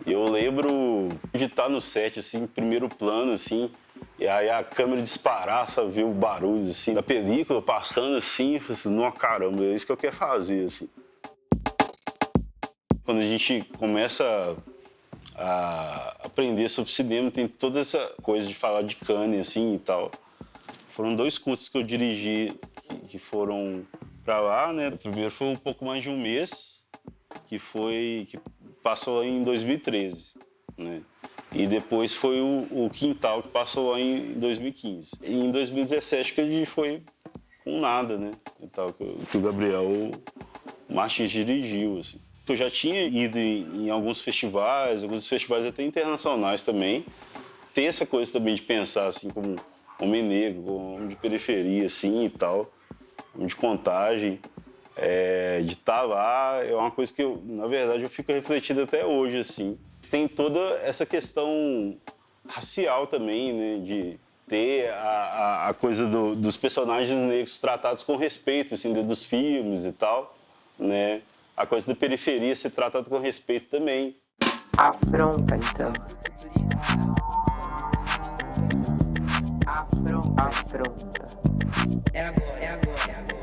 E eu lembro de estar no set, assim, em primeiro plano, assim, e aí a câmera disparar, sabe, ver o barulho, assim, da película passando, assim, eu falei assim, não, caramba, é isso que eu quero fazer, assim. Quando a gente começa a aprender sobre cinema, tem toda essa coisa de falar de Cannes, assim, e tal. Foram 2 curtas que eu dirigi que foram pra lá, né? O primeiro foi um pouco mais de um mês, que passou em 2013, né? E depois foi o Quintal, que passou lá em 2015. E em 2017 que a gente foi com nada, né? E tal, que o Gabriel Martins dirigiu, assim. Eu já tinha ido em alguns festivais até internacionais também. Tem essa coisa também de pensar assim como homem negro, como homem de periferia, assim e tal, homem de Contagem. De estar lá é uma coisa que, na verdade, eu fico refletindo até hoje, assim. Tem toda essa questão racial também, né, de ter a coisa dos personagens negros tratados com respeito, assim, dentro dos filmes e tal, né? A coisa da periferia ser tratada com respeito também. Afronta, então. Afronta. É agora, é agora, é agora.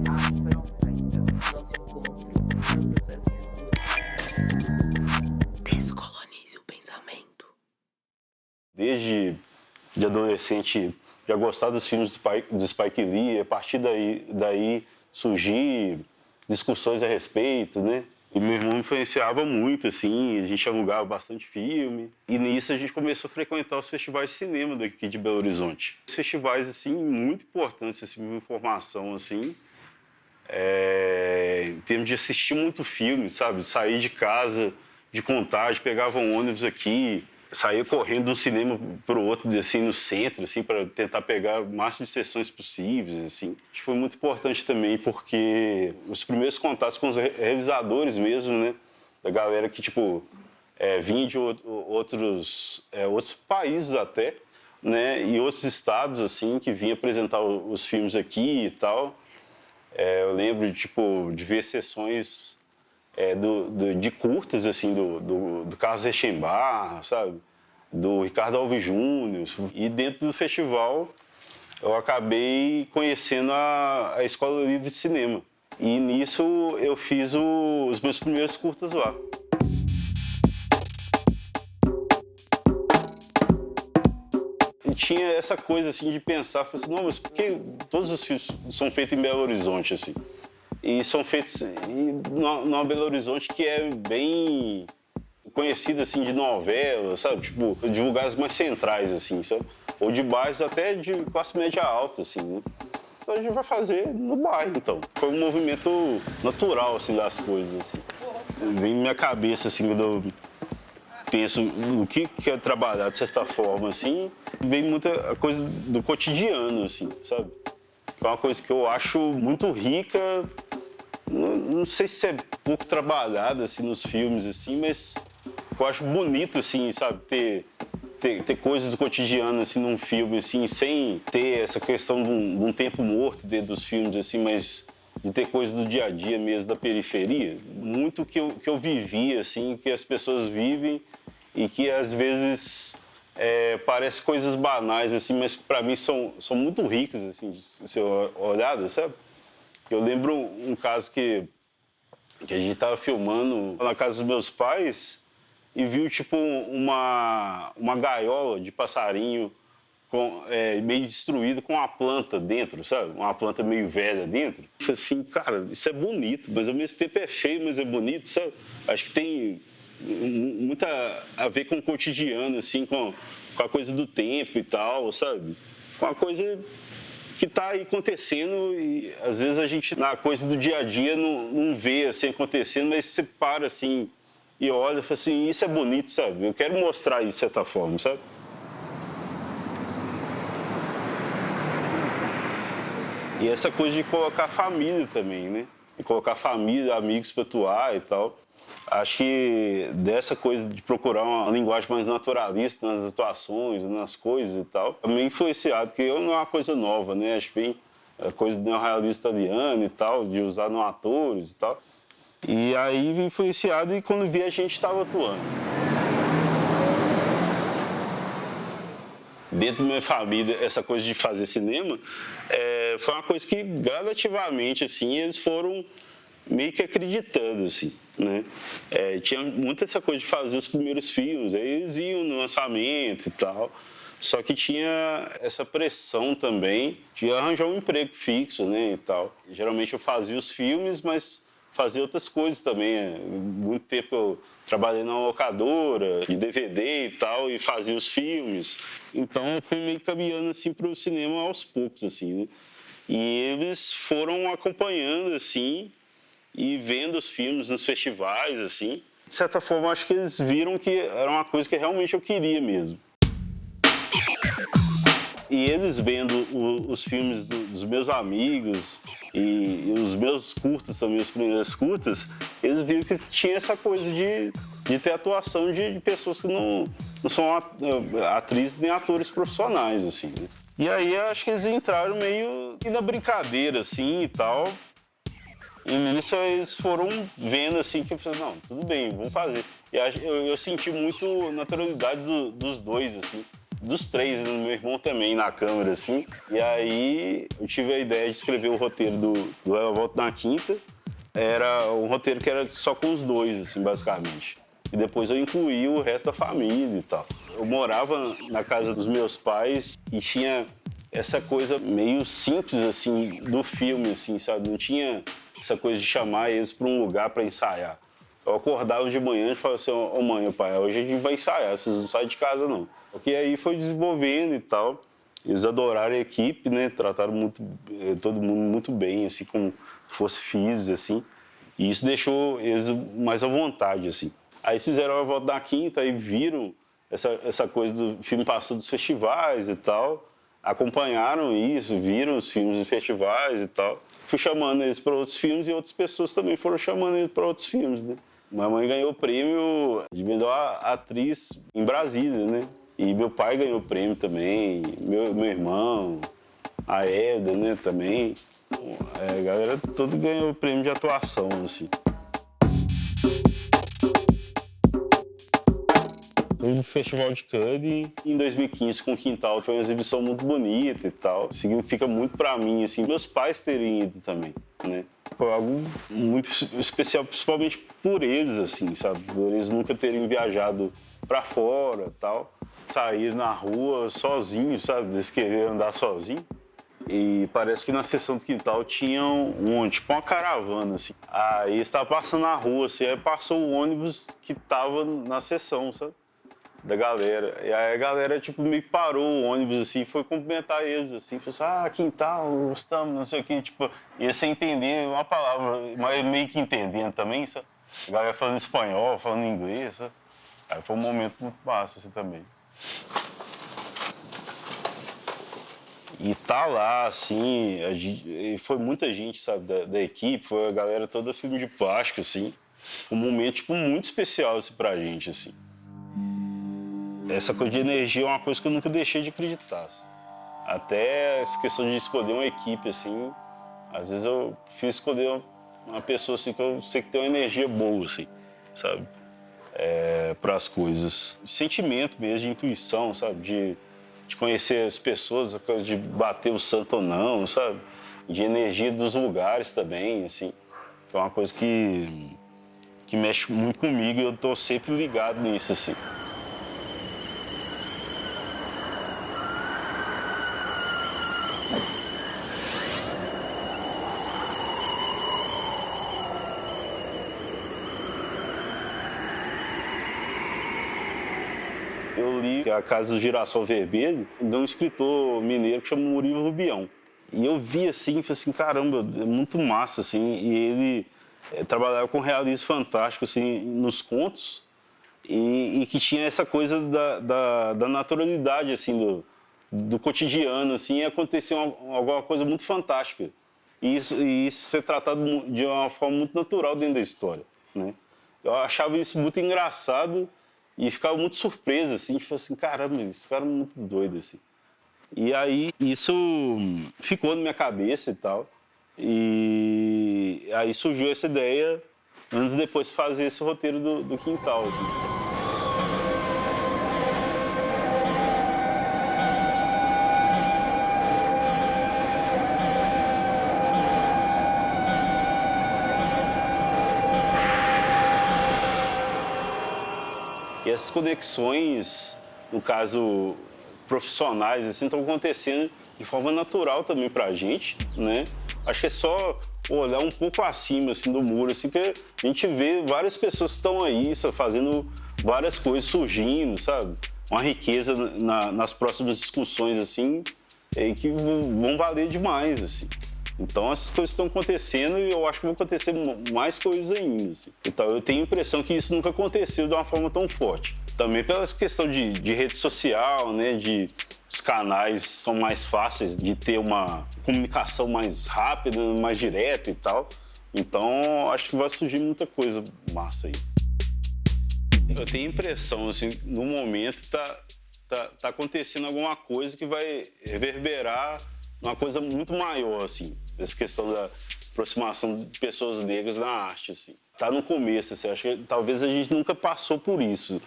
Afronta, então. Nosso encontro no processo de cura. Descolonize o pensamento. Desde de adolescente, já gostar dos filmes do Spike Lee, a partir daí surgir discussões a respeito, né? E meu irmão influenciava muito, assim, a gente alugava bastante filme. E nisso a gente começou a frequentar os festivais de cinema daqui de Belo Horizonte. Os festivais, assim, muito importantes, assim, de formação, assim, em termos de assistir muito filme, sabe? Sair de casa, de Contagem, pegava um ônibus aqui, saía correndo de um cinema para o outro, assim, no centro, assim, para tentar pegar o máximo de sessões possíveis, assim. Acho que foi muito importante também porque os primeiros contatos com os realizadores mesmo, né, da galera que, tipo, vinha de outros países até, né, e outros estados, assim, que vinha apresentar os filmes aqui e tal. Eu lembro, tipo, de ver sessões de curtas, assim, do Carlos Reichenbach, sabe? Do Ricardo Alves Júnior. E dentro do festival, eu acabei conhecendo a Escola Livre de Cinema. E nisso eu fiz os meus primeiros curtas lá. E tinha essa coisa, assim, de pensar, falei assim, não, mas por que todos os filmes são feitos em Belo Horizonte, assim? E são feitos numa Belo Horizonte que é bem conhecida, assim, de novela, sabe? Tipo, de lugares mais centrais, assim, sabe? Ou de bairros até de classe média alta, assim, né? Então a gente vai fazer no bairro, então. Foi um movimento natural, assim, das coisas, assim. Vem na minha cabeça, assim, quando eu penso no que é trabalhar de certa forma, assim, vem muita coisa do cotidiano, assim, sabe? É uma coisa que eu acho muito rica. Não sei se é pouco trabalhada assim nos filmes assim, mas eu acho bonito assim, sabe, ter coisas do cotidiano assim num filme assim, sem ter essa questão de um tempo morto dentro dos filmes assim, mas de ter coisas do dia a dia mesmo, da periferia, muito que eu vivi assim, que as pessoas vivem e que às vezes parece coisas banais assim, mas que para mim são muito ricas assim de ser olhadas, sabe? Eu lembro um caso que a gente estava filmando na casa dos meus pais e viu, tipo, uma gaiola de passarinho meio destruída com uma planta dentro, sabe? Uma planta meio velha dentro. Eu falei assim, cara, isso é bonito, mas ao mesmo tempo é feio, mas é bonito, sabe? Acho que tem muito a ver com o cotidiano, assim, com a coisa do tempo e tal, sabe? Com a coisa que está aí acontecendo e às vezes a gente na coisa do dia a dia não vê assim acontecendo, mas você para assim e olha e fala assim, isso é bonito, sabe? Eu quero mostrar isso de certa forma, sabe? E essa coisa de colocar família também, né? E colocar família, amigos para atuar e tal. Acho que dessa coisa de procurar uma linguagem mais naturalista nas atuações, nas coisas e tal, meio influenciado, que não é uma coisa nova, né? Acho que vem a coisa do neorrealismo italiano e tal, de usar no atores e tal. E aí vim influenciado e quando vi a gente estava atuando. dentro da minha família, essa coisa de fazer cinema, foi uma coisa que gradativamente, assim, eles foram meio que acreditando, assim, né? Tinha muito essa coisa de fazer os primeiros filmes, aí eles iam no lançamento e tal, só que tinha essa pressão também de arranjar um emprego fixo, né, e tal. Geralmente eu fazia os filmes, mas fazia outras coisas também. Muito tempo eu trabalhei na locadora, de DVD e tal, e fazia os filmes. Então eu fui meio caminhando assim para o cinema aos poucos, assim, né? E eles foram acompanhando, assim, e vendo os filmes nos festivais, assim. De certa forma, acho que eles viram que era uma coisa que realmente eu queria mesmo. E eles vendo os filmes dos meus amigos e os meus curtas também, os primeiros curtas, eles viram que tinha essa coisa de ter atuação de pessoas que não são atrizes nem atores profissionais, assim, né? E aí acho que eles entraram meio na brincadeira, assim, e tal. E nisso eles foram vendo, assim, que eu falei, não, tudo bem, vamos fazer. E eu senti muito naturalidade dos dois, assim. Dos três, né? Meu irmão também na câmera, assim. E aí eu tive a ideia de escrever o roteiro do Ela Volta na Quinta. Era um roteiro que era só com os dois, assim, basicamente. E depois eu incluí o resto da família e tal. Eu morava na casa dos meus pais e tinha essa coisa meio simples, assim, do filme, assim, sabe? Não tinha essa coisa de chamar eles para um lugar para ensaiar. Eu acordava de manhã e falava assim, ô mãe, ô pai, hoje a gente vai ensaiar, vocês não saem de casa não. Porque aí foi desenvolvendo e tal. Eles adoraram a equipe, né? Trataram todo mundo muito bem, assim, como se fosse filhos, assim. E isso deixou eles mais à vontade, assim. Aí fizeram a volta da quinta e viram essa coisa do filme passando dos festivais e tal. Acompanharam isso, viram os filmes em festivais e tal. Fui chamando eles para outros filmes e outras pessoas também foram chamando eles para outros filmes, né? Minha mãe ganhou o prêmio de melhor atriz em Brasília, né? E meu pai ganhou o prêmio também, meu irmão, a Eda, né, também. A galera toda ganhou o prêmio de atuação, assim. Fui no Festival de Cannes em 2015 com o Quintal, foi uma exibição muito bonita e tal. Significa muito pra mim, assim, meus pais terem ido também, né? Foi algo muito especial, principalmente por eles, assim, sabe? Por eles nunca terem viajado pra fora e tal. Sair na rua sozinho, sabe? Eles queriam andar sozinho. E parece que na seção do Quintal tinha tipo uma caravana, assim. Aí estava passando na rua, assim, aí passou o ônibus que tava na seção, sabe? Da galera. E aí a galera, tipo, meio que parou o ônibus, assim, e foi cumprimentar eles, assim. Falou assim, Quintal, estamos, não sei o quê, tipo... Ia sem entender uma palavra, mas meio que entendendo também, sabe? A galera falando espanhol, falando inglês, sabe? Aí foi um momento muito massa, assim, também. E tá lá, assim, foi muita gente, sabe, da equipe, foi a galera toda filme de plástico, assim. Um momento, tipo, muito especial, assim, pra gente, assim. Essa coisa de energia é uma coisa que eu nunca deixei de acreditar, assim. Até essa questão de escolher uma equipe, assim, às vezes eu prefiro escolher uma pessoa, assim, que eu sei que tem uma energia boa, assim, sabe? Para as coisas. Sentimento mesmo, de intuição, sabe? De conhecer as pessoas, de bater o santo ou não, sabe? De energia dos lugares também, assim. É uma coisa que mexe muito comigo e eu tô sempre ligado nisso, assim. Eu li A Casa do Girassol Vermelho de um escritor mineiro que chama Murilo Rubião. E eu vi assim, falei assim, caramba, é muito massa, assim. E ele trabalhava com realismo fantástico, assim, nos contos. E que tinha essa coisa da naturalidade, assim, do cotidiano, assim, e acontecia alguma coisa muito fantástica. E isso ser tratado de uma forma muito natural dentro da história, né? Eu achava isso muito engraçado e ficava muito surpreso, assim, tipo assim, caramba, esse cara é muito doido, assim. E aí isso ficou na minha cabeça e tal. E aí surgiu essa ideia, anos depois, de fazer esse roteiro do Quintal, assim. essas conexões, no caso, profissionais, assim, estão acontecendo de forma natural também pra gente, né? Acho que é só olhar um pouco acima, assim, do muro, assim, que a gente vê várias pessoas que estão aí, sabe, fazendo várias coisas surgindo, sabe? Uma riqueza nas próximas discussões, assim, que vão valer demais, assim. Então, essas coisas estão acontecendo e eu acho que vão acontecer mais coisas ainda, assim. Então, eu tenho a impressão que isso nunca aconteceu de uma forma tão forte. Também pela questão de rede social, né, os canais são mais fáceis de ter uma comunicação mais rápida, mais direta e tal. Então, acho que vai surgir muita coisa massa aí. Eu tenho a impressão, assim, no momento tá acontecendo alguma coisa que vai reverberar uma coisa muito maior, assim, essa questão da aproximação de pessoas negras na arte, assim. Tá no começo, assim, acho que talvez a gente nunca passou por isso.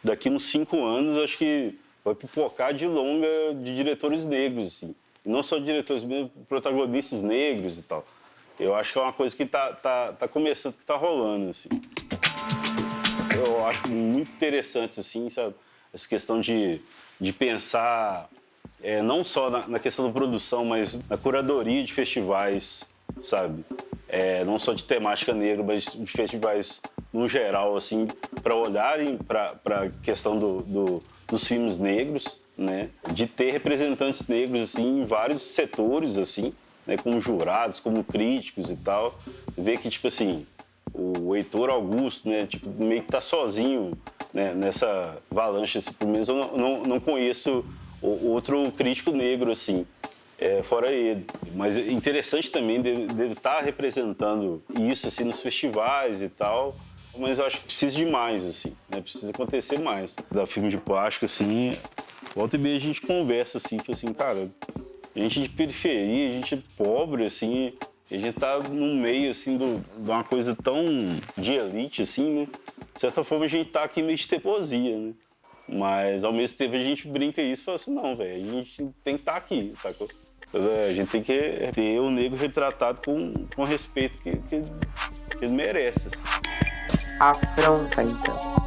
Daqui uns 5 anos, acho que vai pipocar de longa de diretores negros, assim. E não só diretores, mesmo protagonistas negros e tal. Eu acho que é uma coisa que tá começando, que tá rolando, assim. Eu acho muito interessante, assim, sabe? Essa questão de pensar não só na questão da produção, mas na curadoria de festivais, sabe? Não só de temática negra, mas de festivais no geral, assim, para olharem para a questão dos filmes negros, né? De ter representantes negros, assim, em vários setores, assim, né? Como jurados, como críticos e tal. Ver que, tipo assim, o Heitor Augusto, né? Tipo, meio que tá sozinho, né? Nessa avalanche, assim, pelo menos eu não conheço outro crítico negro, assim, fora ele. Mas é interessante também dele estar representando isso, assim, nos festivais e tal. Mas eu acho que precisa de mais, assim, né? Precisa acontecer mais. Da filme de plástico, assim, volta e meia a gente conversa, assim, tipo assim, cara, a gente de periferia, a gente é pobre, assim, a gente tá no meio, assim, de uma coisa tão de elite, assim, né? De certa forma, a gente tá aqui meio de teimosia, né? Mas, ao mesmo tempo, a gente brinca isso e fala assim, não, velho, a gente tem que estar aqui, sacou? A gente tem que ter o negro retratado com o respeito que ele merece, assim. Afronta, então.